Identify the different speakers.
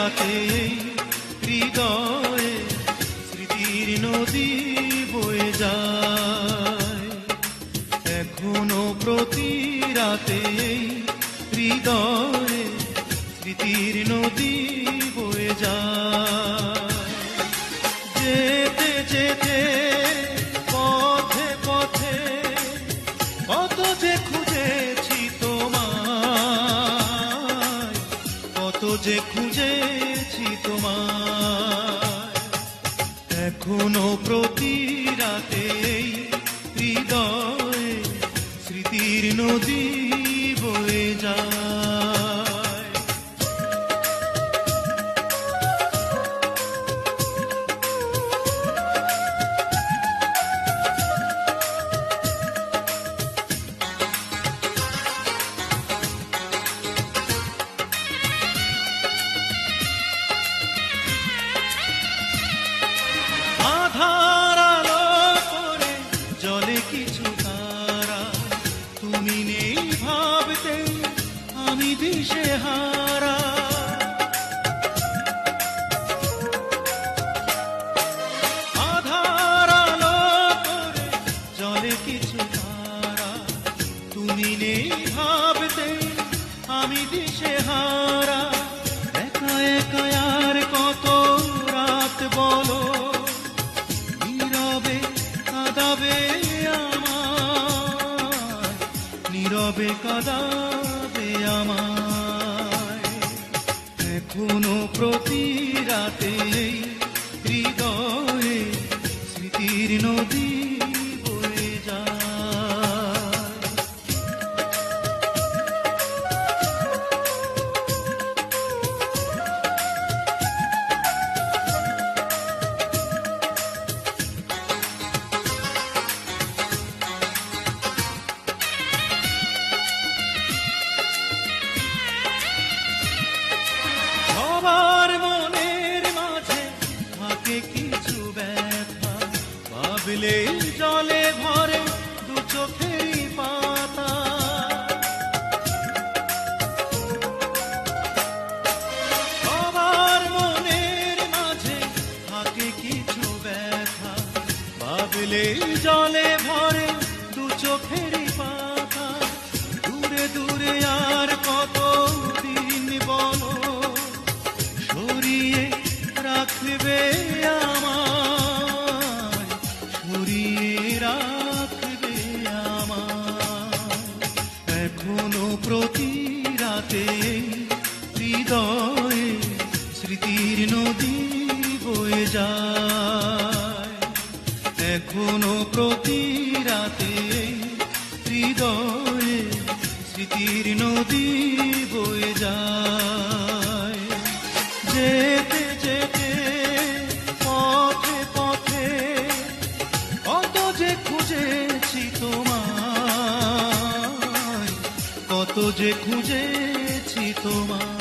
Speaker 1: রাতে হৃদয়ে স্মৃতির নদী বয়ে যায়। এখনো প্রতি রাতে হৃদয়ে স্মৃতির নদী বয়ে যায়। যেতে যেতে পথে পথে কত যে খুঁজেছি তোমায়, কত যে খুঁজেছি তোমায়। এখনো প্রতি রাতে হৃদয়ে স্মৃতির নদী বয়ে যায়। আধার আলো করে জলে কিছু তারা, তুমি নেই ভাবতে আমি দিশেহারা। আধার আলো করে জলে কিছু তারা, তুমি নেই ভাবতে আমি দিশেহারা। একা একা আর কত রাত বলো, নীরবে কাঁদাবে আমায়, নীরবে কাঁদাবে আমায়। এখনো প্রতি রাতে হৃদয়ে স্মৃতির নদী বয়ে যায়। সবার মনের মাঝে থাকে কিছু ব্যথা, ভাবলেই জলে ভরে দু চোখেরই পাতা। সবার মনের মাঝে থাকে কিছু ব্যথা, ভাবলেই জলে ভরে দু চোখেরই পাতা। দূরে দূরে আর কত দিন বলো, সরিয়ে রাখবে আমায়, সরিয়ে রাখবে আমায়। এখনো প্রতি রাতে হৃদয়ে স্মৃতির নদী বয়ে যায়। এখনো প্রতি রাতে হৃদয়ে স্মৃতির নদী বয়ে যায়। যেতে যেতে পথে পথে কত যে খুঁজেছি তোমায়, কত যে খুঁজেছি তোমায়।